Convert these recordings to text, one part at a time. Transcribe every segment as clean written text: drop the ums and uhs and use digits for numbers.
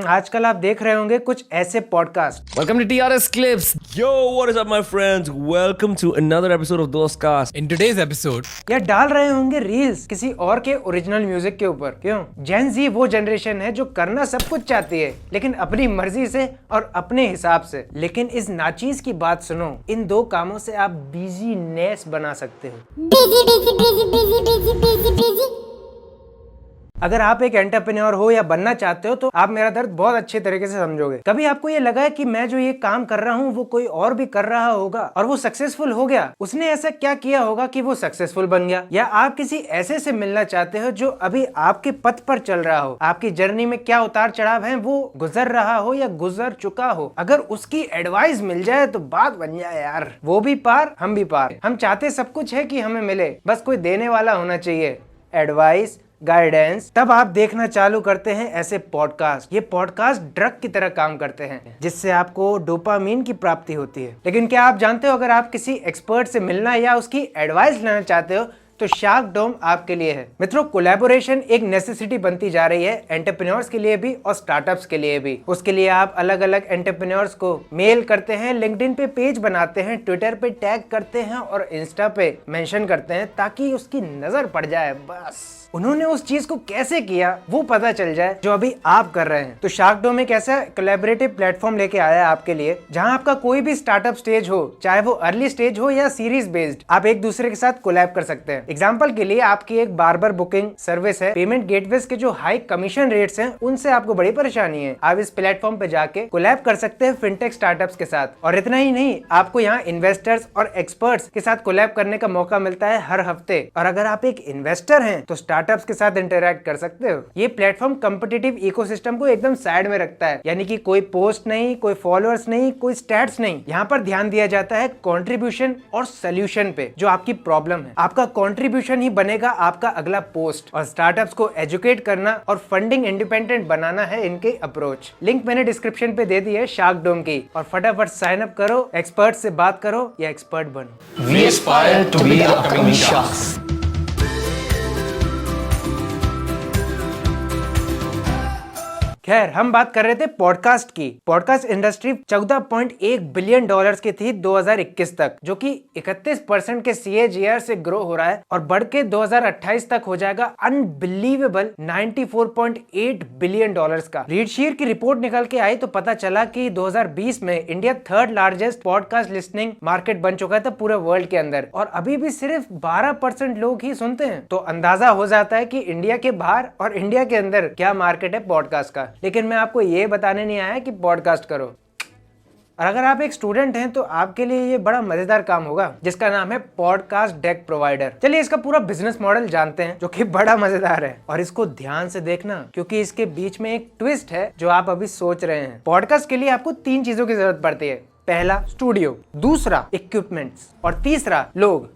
आजकल आप देख रहे होंगे कुछ ऐसे podcast. Welcome to TRS Clips. Yo, what is up, my friends? Welcome to another episode of Dostcast. In today's episode, या डाल रहे होंगे रील्स किसी और के ओरिजिनल म्यूजिक के ऊपर। क्यों? जेन जी वो जनरेशन है जो करना सब कुछ चाहती है, लेकिन अपनी मर्जी से और अपने हिसाब से। लेकिन इस नाचीज की बात सुनो, इन दो कामों से आप बिजीनेस बना सकते हो। अगर आप एक एंटरप्रेन्योर हो या बनना चाहते हो तो आप मेरा दर्द बहुत अच्छे तरीके से समझोगे। कभी आपको ये लगा है कि मैं जो ये काम कर रहा हूँ वो कोई और भी कर रहा होगा और वो सक्सेसफुल हो गया? उसने ऐसा क्या किया होगा कि वो सक्सेसफुल बन गया? या आप किसी ऐसे से मिलना चाहते हो जो अभी आपके पथ पर चल रहा हो, आपकी जर्नी में क्या उतार चढ़ाव है वो गुजर रहा हो या गुजर चुका हो। अगर उसकी एडवाइस मिल जाए तो बात बन जाए यार। वो भी पार, हम भी पार। हम चाहते सब कुछ है कि हमें मिले, बस कोई देने वाला होना चाहिए। Advice, guidance. तब आप देखना चालू करते हैं ऐसे पॉडकास्ट। ये पॉडकास्ट ड्रग की तरह काम करते हैं जिससे आपको डोपामीन की प्राप्ति होती है। लेकिन क्या आप जानते हो, अगर आप किसी एक्सपर्ट से मिलना या उसकी एडवाइस लेना चाहते हो तो शार्क डोम आपके लिए है। मित्रों, कोलैबोरेशन एक नेसेसिटी बनती जा रही है एंटरप्रेन्योर्स के लिए भी और स्टार्टअप्स के लिए भी। उसके लिए आप अलग अलग एंटरप्रेन्योर्स को मेल करते हैं, लिंक्डइन पे पेज बनाते हैं, ट्विटर पे टैग करते हैं और इंस्टा पे मेंशन करते हैं ताकि उसकी नजर पड़ जाए। बस उन्होंने उस चीज को कैसे किया वो पता चल जाए जो अभी आप कर रहे हैं। तो शार्क डोम एक ऐसा कोलैबोरेटिव प्लेटफॉर्म लेके आया है आपके लिए, जहां आपका कोई भी स्टार्टअप स्टेज हो, चाहे वो अर्ली स्टेज हो या सीरीज बेस्ड, आप एक दूसरे के साथ कोलैब कर सकते हैं। एग्जांपल के लिए आपकी एक बार्बर बुकिंग सर्विस है, पेमेंट गेटवेज के जो हाई कमीशन रेट्स हैं उनसे आपको बड़ी परेशानी है। आप इस प्लेटफॉर्म पे जाके कोलैब कर सकते हैं फिनटेक स्टार्टअप्स के साथ। और इतना ही नहीं, आपको यहाँ इन्वेस्टर्स और एक्सपर्ट्स के साथ कोलैब करने का मौका मिलता है हर हफ्ते। और अगर आप एक इन्वेस्टर हैं तो स्टार्टअप्स के साथ इंटरैक्ट कर सकते हो। ये प्लेटफॉर्म कॉम्पिटिटिव इकोसिस्टम को एकदम साइड में रखता है, यानी कि कोई पोस्ट नहीं, कोई फॉलोअर्स नहीं, कोई स्टैट्स नहीं। यहाँ पर ध्यान दिया जाता है कंट्रीब्यूशन और सोल्यूशन पे। जो आपकी प्रॉब्लम है, आपका कंट्रीब्यूशन ही बनेगा आपका अगला पोस्ट। और स्टार्टअप्स को एजुकेट करना और फंडिंग इंडिपेंडेंट बनाना है इनके अप्रोच। लिंक मैंने डिस्क्रिप्शन पे दे दी है शार्क डोम की, और फटाफट साइन अप करो, एक्सपर्ट से बात करो या एक्सपर्ट बनो। we aspire to be the upcoming sharks. खैर, हम बात कर रहे थे पॉडकास्ट की। पॉडकास्ट इंडस्ट्री 14.1 बिलियन डॉलर्स की थी 2021 तक, जो कि 31% के CAGR से ग्रो हो रहा है और बढ़ के 2028 तक हो जाएगा अनबिलीवेबल 94.8 बिलियन डॉलर्स का। रीडशीर की रिपोर्ट निकल के आई तो पता चला कि 2020 में India third largest podcast listening market बन चुका था पूरे वर्ल्ड के अंदर, और अभी भी सिर्फ 12% लोग ही सुनते हैं। तो अंदाजा हो जाता है कि इंडिया के बाहर और इंडिया के अंदर क्या मार्केट है पॉडकास्ट का। लेकिन मैं आपको ये बताने नहीं आया कि पॉडकास्ट करो। और अगर आप एक स्टूडेंट हैं तो आपके लिए ये बड़ा मजेदार काम होगा जिसका नाम है पॉडकास्ट डेक प्रोवाइडर। चलिए इसका पूरा बिजनेस मॉडल जानते हैं, जो कि बड़ा मजेदार है। और इसको ध्यान से देखना, क्योंकि इसके बीच में एक ट्विस्ट है जो आप अभी सोच रहे हैं। पॉडकास्ट के लिए आपको 3 चीजों की जरूरत पड़ती है। पहला स्टूडियो, दूसरा इक्विपमेंट्स और तीसरा लोग,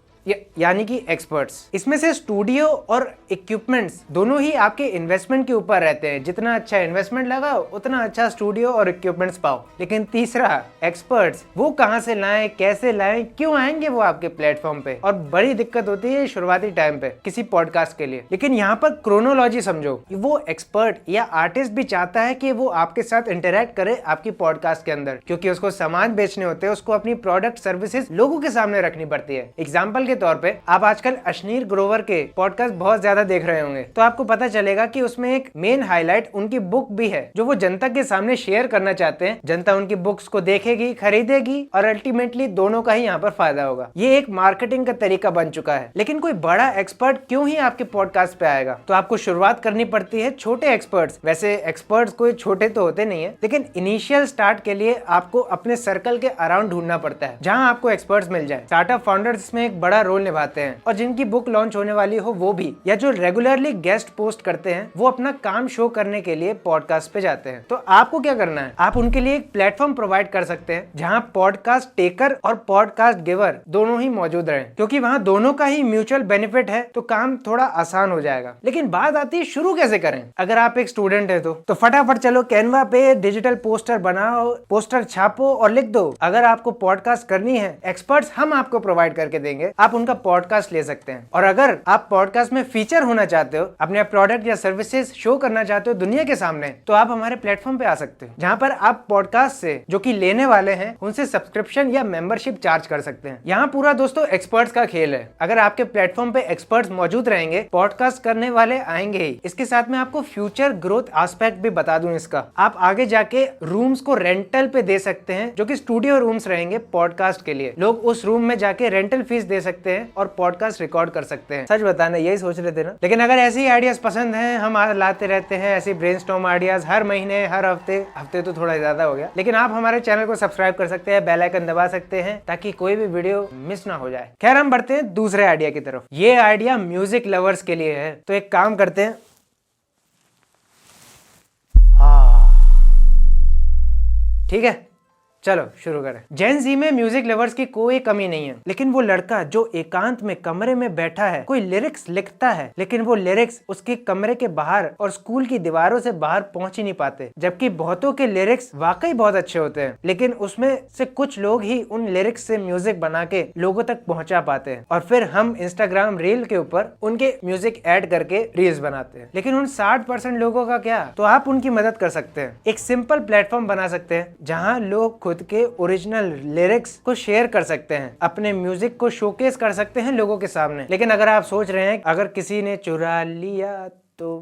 यानी कि एक्सपर्ट्स। इसमें से स्टूडियो और इक्विपमेंट्स दोनों ही आपके इन्वेस्टमेंट के ऊपर रहते हैं। जितना अच्छा इन्वेस्टमेंट लगाओ उतना अच्छा स्टूडियो और इक्विपमेंट्स पाओ। लेकिन तीसरा एक्सपर्ट्स, वो कहां से लाएं, कैसे लाएं, क्यों आएंगे वो आपके प्लेटफॉर्म पे? और बड़ी दिक्कत होती है शुरुआती टाइम पे किसी पॉडकास्ट के लिए। लेकिन यहाँ पर क्रोनोलॉजी समझो, वो एक्सपर्ट या आर्टिस्ट भी चाहता है कि वो आपके साथ इंटरेक्ट करे आपकी पॉडकास्ट के अंदर, क्योंकि उसको सामान बेचने होते हैं, उसको अपनी प्रोडक्ट सर्विसेज लोगों के सामने रखनी पड़ती है। एग्जाम्पल के तौर पे आप आजकल अश्नीर ग्रोवर के पॉडकास्ट बहुत ज्यादा देख रहे होंगे, तो आपको पता चलेगा कि उसमें एक मेन हाईलाइट उनकी बुक भी है जो वो जनता के सामने शेयर करना चाहते हैं। जनता उनकी बुक्स को देखेगी, खरीदेगी और अल्टीमेटली दोनों का ही यहाँ पर फायदा होगा। ये एक मार्केटिंग का तरीका बन चुका है। लेकिन कोई बड़ा एक्सपर्ट क्यों ही आपके पॉडकास्ट पे आएगा? तो आपको शुरुआत करनी पड़ती है छोटे एक्सपर्ट्स। वैसे एक्सपर्ट्स कोई छोटे तो होते नहीं है, लेकिन इनिशियल स्टार्ट के लिए आपको अपने सर्कल के अराउंड ढूंढना पड़ता है जहाँ आपको एक्सपर्ट्स मिल जाए। स्टार्टअप फाउंडर्स में एक बड़ा रोल निभाते हैं, और जिनकी बुक लॉन्च होने वाली हो वो भी, या जो रेगुलरली गेस्ट पोस्ट करते हैं, वो अपना काम शो करने के लिए पॉडकास्ट पे जाते हैं। तो आपको क्या करना है? आप उनके लिए एक प्लेटफॉर्म प्रोवाइड कर सकते हैं जहां पॉडकास्ट टेकर और पॉडकास्ट गिवर दोनों ही मौजूद रहें, क्योंकि वहां दोनों का ही म्यूचुअल बेनिफिट है। तो काम थोड़ा आसान हो जाएगा। लेकिन बात आती है शुरू कैसे करें? अगर आप एक स्टूडेंट है तो फटाफट चलो कैनवा पे डिजिटल पोस्टर बनाओ, पोस्टर छापो और लिख दो। अगर आपको पॉडकास्ट करनी है, एक्सपर्ट्स हम आपको प्रोवाइड करके देंगे, आप उनका पॉडकास्ट ले सकते हैं। और अगर आप पॉडकास्ट में फीचर फीचर होना चाहते हो, अपने प्रोडक्ट या सर्विसेज शो करना चाहते हो दुनिया के सामने, तो आप हमारे प्लेटफॉर्म पे आ सकते हो, जहाँ पर आप पॉडकास्ट से जो कि लेने वाले हैं उनसे सब्सक्रिप्शन या मेंबरशिप चार्ज कर सकते हैं। यहाँ पूरा दोस्तों एक्सपर्ट्स का खेल है। अगर आपके प्लेटफॉर्म पे एक्सपर्ट्स मौजूद रहेंगे, पॉडकास्ट करने वाले आएंगे ही। इसके साथ में आपको फ्यूचर ग्रोथ एस्पेक्ट भी बता दूं इसका, आप आगे जाके रूम्स को रेंटल पे दे सकते हैं, जो कि स्टूडियो रूम्स रहेंगे पॉडकास्ट के लिए। लोग उस रूम में जाके रेंटल फीस दे सकते हैं और पॉडकास्ट रिकॉर्ड कर सकते हैं। सच बताना यही सोच रहे थे ना। लेकिन अगर ऐसे ही आइडियाज पसंद हैं, हम लाते रहते हैं ऐसे ब्रेनस्टॉर्म आइडियाज हर महीने, हर हफ्ते तो थोड़ा ज्यादा हो गया, लेकिन आप हमारे चैनल को सब्सक्राइब कर सकते हैं, बेल आइकन दबा सकते हैं ताकि कोई भी वीडियो मिस ना हो जाए। खैर, हम बढ़ते हैं दूसरे आइडिया की तरफ। ये आइडिया म्यूजिक लवर्स के लिए है, तो एक काम करते हैं। ठीक है, चलो शुरू करें। जेन जी में म्यूजिक लवर्स की कोई कमी नहीं है, लेकिन वो लड़का जो एकांत में कमरे में बैठा है, कोई लिरिक्स लिखता है, लेकिन वो लिरिक्स उसके कमरे के बाहर और स्कूल की दीवारों से बाहर पहुंच ही नहीं पाते। जबकि बहुतों के लिरिक्स वाकई बहुत अच्छे होते हैं, लेकिन उसमें से कुछ लोग ही उन लिरिक्स से म्यूजिक बना के लोगों तक पहुंचा पाते हैं, और फिर हम इंस्टाग्राम रील के ऊपर उनके म्यूजिक ऐड करके रील्स बनाते हैं। लेकिन उन 60% लोगों का क्या? तो आप उनकी मदद कर सकते हैं। एक सिंपल प्लेटफॉर्म बना सकते हैं जहां लोग खुद के ओरिजिनल लिरिक्स को शेयर कर सकते हैं, अपने म्यूजिक को शोकेस कर सकते हैं लोगों के सामने। लेकिन अगर आप सोच रहे हैं अगर किसी ने चुरा लिया तो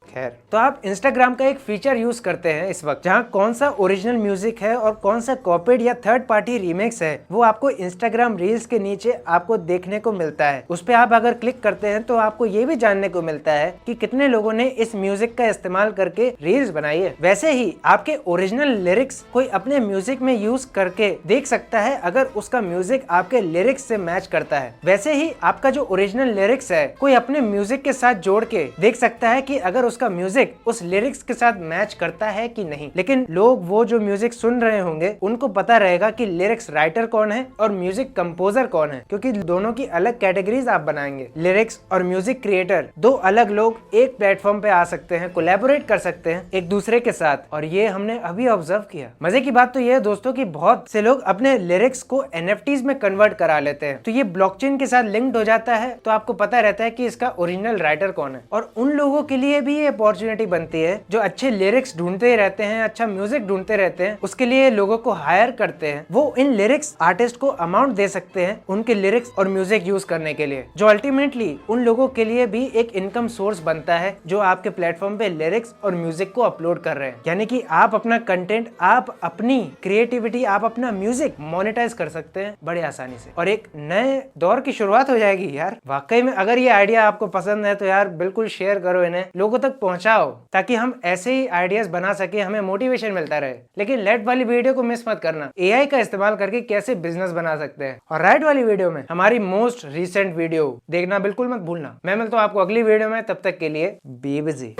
खैर, तो आप इंस्टाग्राम का एक फीचर यूज करते हैं इस वक्त, जहां कौन सा ओरिजिनल म्यूजिक है और कौन सा कॉपीड या थर्ड पार्टी रीमेक्स है, वो आपको इंस्टाग्राम रील्स के नीचे आपको देखने को मिलता है। उस पे आप अगर क्लिक करते हैं तो आपको ये भी जानने को मिलता है कि कितने लोगों ने इस म्यूजिक का इस्तेमाल करके रील्स बनाई है। वैसे ही आपके ओरिजिनल लिरिक्स कोई अपने म्यूजिक में यूज करके देख सकता है अगर उसका म्यूजिक आपके लिरिक्स से मैच करता है। वैसे ही आपका जो ओरिजिनल लिरिक्स है कोई अपने म्यूजिक के साथ जोड़ के देख सकता है कि अगर उसका म्यूजिक उस लिरिक्स के साथ मैच करता है कि नहीं। लेकिन लोग वो जो म्यूजिक सुन रहे होंगे उनको पता रहेगा कि लिरिक्स राइटर कौन है और म्यूजिक कंपोजर कौन है, क्योंकि दोनों की अलग कैटेगरीज आप बनाएंगे। लिरिक्स और म्यूजिक क्रिएटर दो अलग लोग एक प्लेटफॉर्म पे आ सकते हैं, कोलैबोरेट कर सकते हैं एक दूसरे के साथ, और ये हमने अभी ऑब्जर्व किया। मजे की बात तो ये है दोस्तों कि बहुत से लोग अपने लिरिक्स को NFTs में कन्वर्ट करा लेते हैं, तो ये ब्लॉकचेन के साथ लिंक्ड हो जाता है, तो आपको पता रहता है कि इसका ओरिजिनल राइटर कौन है। और उन लोगों के लिए भी ये अपॉर्चुनिटी बनती है जो अच्छे लिरिक्स ढूंढते रहते हैं, अच्छा म्यूजिक ढूंढते रहते हैं, उसके लिए लोगों को हायर करते हैं। वो इन लिरिक्स आर्टिस्ट को अमाउंट दे सकते हैं उनके लिरिक्स और म्यूजिक यूज करने के लिए, जो अल्टीमेटली उन लोगों के लिए भी एक इनकम सोर्स बनता है जो आपके प्लेटफॉर्म पे लिरिक्स और म्यूजिक को अपलोड कर रहे हैं। यानी कि आप अपना कंटेंट, आप अपनी क्रिएटिविटी, आप अपना म्यूजिक मोनेटाइज कर सकते हैं बड़े आसानी से, और एक नए दौर की शुरुआत हो जाएगी यार। वाकई में अगर ये आइडिया आपको पसंद है तो यार बिल्कुल शेयर करो, इन्हें लोगों तक पहुंचाओ, ताकि हम ऐसे ही आइडियाज बना सके, हमें मोटिवेशन मिलता रहे। लेकिन लेफ्ट वाली वीडियो को मिस मत करना, AI का इस्तेमाल करके कैसे बिजनेस बना सकते हैं, और राइट वाली वीडियो में हमारी मोस्ट रिसेंट वीडियो देखना बिल्कुल मत भूलना। मैं मिलता हूँ आपको अगली वीडियो में, तब तक के लिए बी बिजी।